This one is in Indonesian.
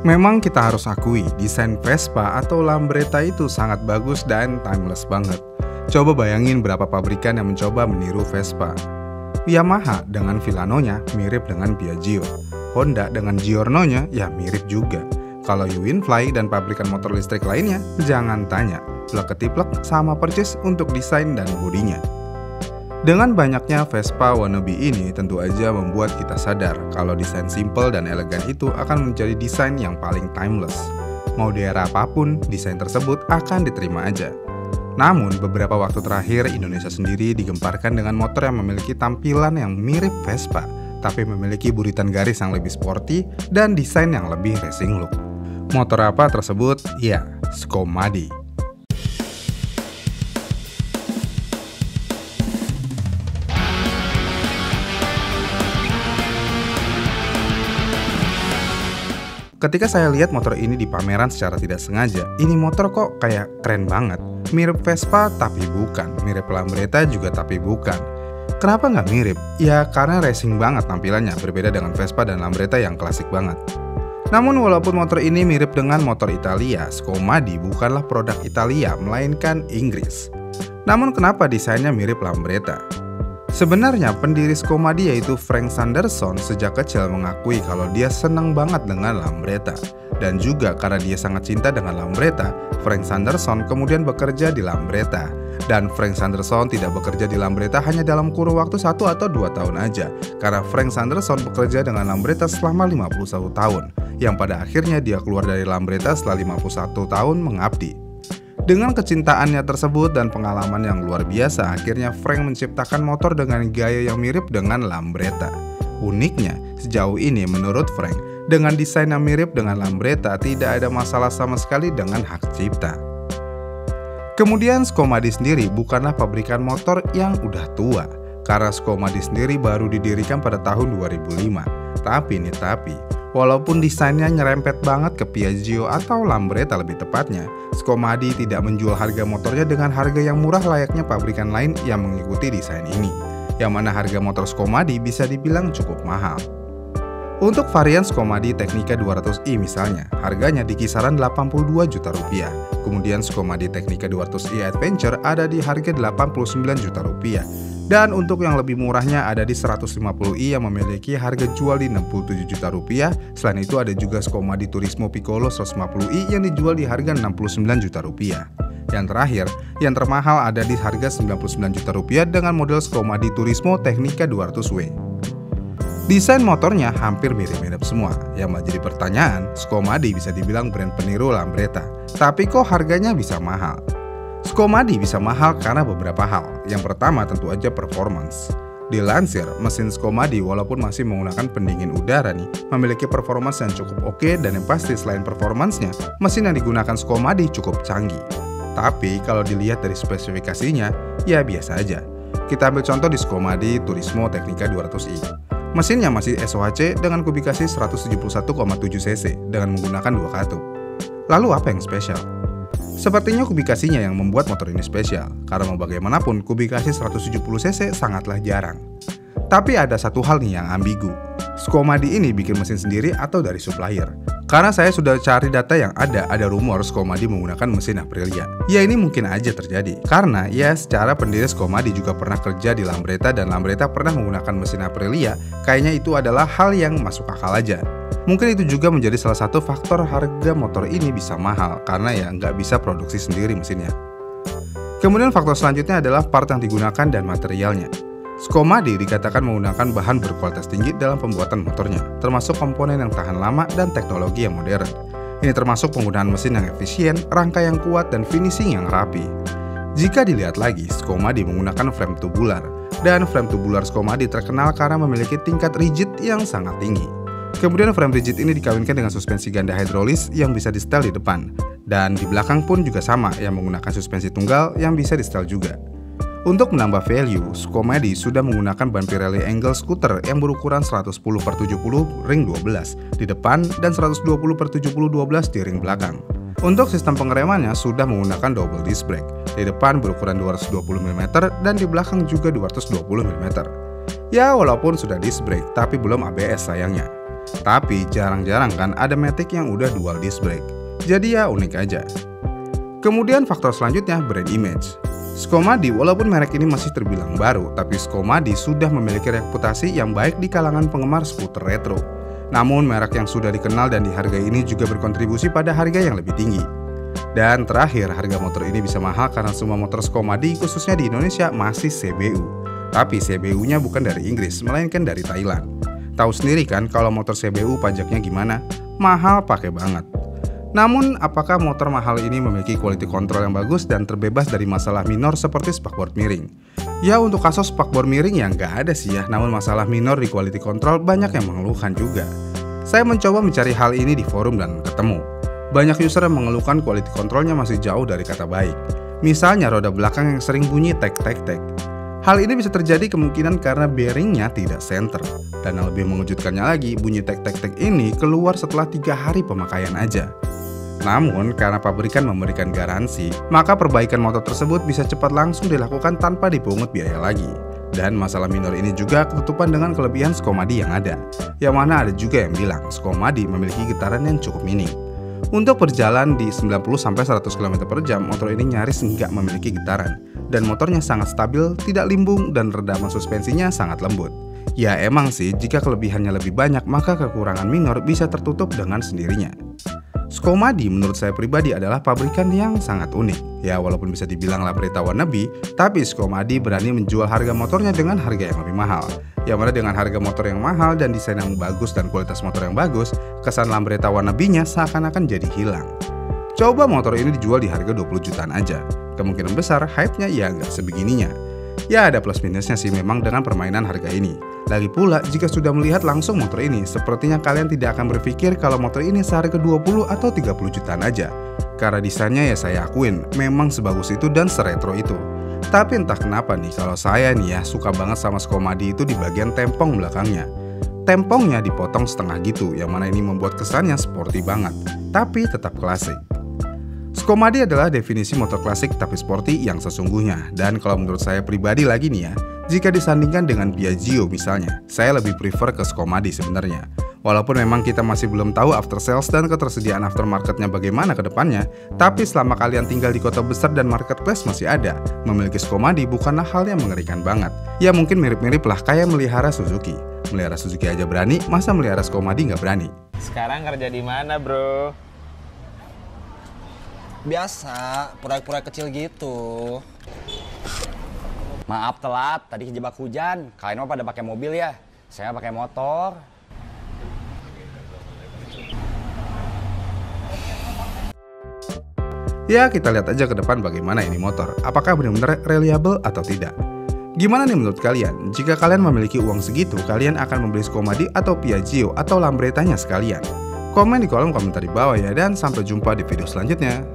Memang kita harus akui, desain Vespa atau Lambretta itu sangat bagus dan timeless banget. Coba bayangin berapa pabrikan yang mencoba meniru Vespa. Yamaha dengan Villanonya mirip dengan Piaggio. Honda dengan Giornonya ya mirip juga. Kalau Winfly dan pabrikan motor listrik lainnya, jangan tanya, plek-ketiplek sama persis untuk desain dan bodinya. Dengan banyaknya Vespa wannabe ini tentu aja membuat kita sadar kalau desain simple dan elegan itu akan menjadi desain yang paling timeless. Mau di era apapun, desain tersebut akan diterima aja. Namun, beberapa waktu terakhir Indonesia sendiri digemparkan dengan motor yang memiliki tampilan yang mirip Vespa, tapi memiliki buritan garis yang lebih sporty dan desain yang lebih racing look. Motor apa tersebut? Ya, Scomadi. Ketika saya lihat motor ini di pameran secara tidak sengaja, ini motor kok kayak keren banget. Mirip Vespa tapi bukan, mirip Lambretta juga tapi bukan. Kenapa nggak mirip? Ya karena racing banget tampilannya, berbeda dengan Vespa dan Lambretta yang klasik banget. Namun walaupun motor ini mirip dengan motor Italia, Scomadi bukanlah produk Italia, melainkan Inggris. Namun kenapa desainnya mirip Lambretta? Sebenarnya pendiri Scomadi yaitu Frank Sanderson sejak kecil mengakui kalau dia senang banget dengan Lambretta. Dan juga karena dia sangat cinta dengan Lambretta, Frank Sanderson kemudian bekerja di Lambretta. Dan Frank Sanderson tidak bekerja di Lambretta hanya dalam kurun waktu 1 atau 2 tahun aja. Karena Frank Sanderson bekerja dengan Lambretta selama 51 tahun. Yang pada akhirnya dia keluar dari Lambretta setelah 51 tahun mengabdi. Dengan kecintaannya tersebut dan pengalaman yang luar biasa, akhirnya Frank menciptakan motor dengan gaya yang mirip dengan Lambretta. Uniknya, sejauh ini menurut Frank, dengan desain yang mirip dengan Lambretta tidak ada masalah sama sekali dengan hak cipta. Kemudian Scomadi sendiri bukanlah pabrikan motor yang udah tua, karena Scomadi sendiri baru didirikan pada tahun 2005. Tapi, walaupun desainnya nyerempet banget ke Piaggio atau Lambretta lebih tepatnya, Scomadi tidak menjual harga motornya dengan harga yang murah layaknya pabrikan lain yang mengikuti desain ini. Yang mana harga motor Scomadi bisa dibilang cukup mahal. Untuk varian Scomadi Tecnica 200i misalnya, harganya di kisaran 82 juta rupiah. Kemudian Scomadi Tecnica 200i Adventure ada di harga 89 juta rupiah. Dan untuk yang lebih murahnya ada di 150i yang memiliki harga jual di 67 juta rupiah. Selain itu ada juga Scomadi Turismo Piccolo 150i yang dijual di harga 69 juta rupiah. Yang terakhir, yang termahal ada di harga 99 juta rupiah dengan model Scomadi Turismo Tecnica 200W. Desain motornya hampir mirip-mirip semua. Yang menjadi pertanyaan, Scomadi bisa dibilang brand peniru Lambretta. Tapi kok harganya bisa mahal? Scomadi bisa mahal karena beberapa hal. Yang pertama tentu aja performance. Dilansir, mesin Scomadi walaupun masih menggunakan pendingin udara nih, memiliki performance yang cukup oke dan yang pasti selain performance-nya, mesin yang digunakan Scomadi cukup canggih. Tapi kalau dilihat dari spesifikasinya, ya biasa aja. Kita ambil contoh di Scomadi Turismo Tecnica 200i. Mesinnya masih SOHC dengan kubikasi 171,7 cc dengan menggunakan 2 katup. Lalu apa yang spesial? Sepertinya kubikasinya yang membuat motor ini spesial, karena mau bagaimanapun kubikasi 170 cc sangatlah jarang. Tapi ada satu hal nih yang ambigu. Scomadi ini bikin mesin sendiri atau dari supplier? Karena saya sudah cari data yang ada rumor Scomadi menggunakan mesin Aprilia. Ya ini mungkin aja terjadi, karena ya secara pendiri Scomadi juga pernah kerja di Lambretta dan Lambretta pernah menggunakan mesin Aprilia. Kayaknya itu adalah hal yang masuk akal aja. Mungkin itu juga menjadi salah satu faktor harga motor ini bisa mahal, karena ya nggak bisa produksi sendiri mesinnya. Kemudian faktor selanjutnya adalah part yang digunakan dan materialnya. Scomadi dikatakan menggunakan bahan berkualitas tinggi dalam pembuatan motornya, termasuk komponen yang tahan lama dan teknologi yang modern. Ini termasuk penggunaan mesin yang efisien, rangka yang kuat, dan finishing yang rapi. Jika dilihat lagi, Scomadi menggunakan frame tubular, dan frame tubular Scomadi terkenal karena memiliki tingkat rigid yang sangat tinggi. Kemudian frame rigid ini dikawinkan dengan suspensi ganda hidrolis yang bisa di-setel di depan, dan di belakang pun juga sama yang menggunakan suspensi tunggal yang bisa di-setel juga. Untuk menambah value, Scomadi sudah menggunakan ban Pirelli Angle Scooter yang berukuran 110/70 ring 12 di depan dan 120/70 12 di ring belakang. Untuk sistem pengeremannya sudah menggunakan double disc brake, di depan berukuran 220 mm dan di belakang juga 220 mm. Ya walaupun sudah disc brake tapi belum ABS sayangnya. Tapi jarang-jarang kan ada Matic yang udah dual disc brake. Jadi ya unik aja. Kemudian faktor selanjutnya brand image. Skomady walaupun merek ini masih terbilang baru, tapi Skomady sudah memiliki reputasi yang baik di kalangan penggemar skuter retro. Namun merek yang sudah dikenal dan dihargai ini juga berkontribusi pada harga yang lebih tinggi. Dan terakhir, harga motor ini bisa mahal karena semua motor Skomady khususnya di Indonesia masih CBU. Tapi CBU-nya bukan dari Inggris, melainkan dari Thailand. Tahu sendiri kan kalau motor CBU pajaknya gimana? Mahal pakai banget. Namun, apakah motor mahal ini memiliki quality control yang bagus dan terbebas dari masalah minor seperti spakbor miring? Ya untuk kasus spakbor miring ya nggak ada sih ya, namun masalah minor di quality control banyak yang mengeluhkan juga. Saya mencoba mencari hal ini di forum dan ketemu. Banyak user yang mengeluhkan quality controlnya masih jauh dari kata baik. Misalnya roda belakang yang sering bunyi tek-tek-tek. Hal ini bisa terjadi kemungkinan karena bearingnya tidak center. Dan yang lebih mengejutkannya lagi, bunyi tek-tek-tek ini keluar setelah 3 hari pemakaian aja. Namun, karena pabrikan memberikan garansi, maka perbaikan motor tersebut bisa cepat langsung dilakukan tanpa dipungut biaya lagi. Dan masalah minor ini juga ketutupan dengan kelebihan Skomady yang ada. Yang mana ada juga yang bilang Skomady memiliki getaran yang cukup minim. Untuk berjalan di 90-100 km per jam, motor ini nyaris nggak memiliki getaran. Dan motornya sangat stabil, tidak limbung, dan redaman suspensinya sangat lembut. Ya emang sih, jika kelebihannya lebih banyak, maka kekurangan minor bisa tertutup dengan sendirinya. Skomady menurut saya pribadi adalah pabrikan yang sangat unik. Ya walaupun bisa dibilang Lambretta wannabe, tapi Skomady berani menjual harga motornya dengan harga yang lebih mahal. Yang mana dengan harga motor yang mahal dan desain yang bagus dan kualitas motor yang bagus, kesan Lambretta wannabe-nya seakan-akan jadi hilang. Coba motor ini dijual di harga 20 jutaan aja. Kemungkinan besar hype-nya ya nggak sebegininya. Ya ada plus minusnya sih memang dengan permainan harga ini. Lagi pula, jika sudah melihat langsung motor ini, sepertinya kalian tidak akan berpikir kalau motor ini seharga 20 atau 30 jutaan aja. Karena desainnya ya saya akuin, memang sebagus itu dan seretro itu. Tapi entah kenapa nih, kalau saya nih ya suka banget sama Skomady itu di bagian tempong belakangnya. Tempongnya dipotong setengah gitu, yang mana ini membuat kesannya sporty banget, tapi tetap klasik. Skomady adalah definisi motor klasik tapi sporty yang sesungguhnya. Dan kalau menurut saya pribadi lagi nih ya, jika disandingkan dengan Piaggio misalnya, saya lebih prefer ke Skomady sebenarnya. Walaupun memang kita masih belum tahu after sales dan ketersediaan aftermarketnya bagaimana ke depannya, tapi selama kalian tinggal di kota besar dan marketplace masih ada, memiliki Skomady bukanlah hal yang mengerikan banget. Ya mungkin mirip-mirip lah kayak melihara Suzuki. Melihara Suzuki aja berani, masa melihara Skomady nggak berani? Sekarang kerja di mana, bro? Biasa, proyek-proyek kecil gitu. Maaf telat, tadi kejebak hujan. Kalian mah pada pakai mobil ya? Saya pakai motor. Ya kita lihat aja ke depan bagaimana ini motor. Apakah benar-benar reliable atau tidak? Gimana nih menurut kalian? Jika kalian memiliki uang segitu, kalian akan membeli Skomady atau Piaggio atau Lambrettanya sekalian? Komen di kolom komentar di bawah ya, dan sampai jumpa di video selanjutnya.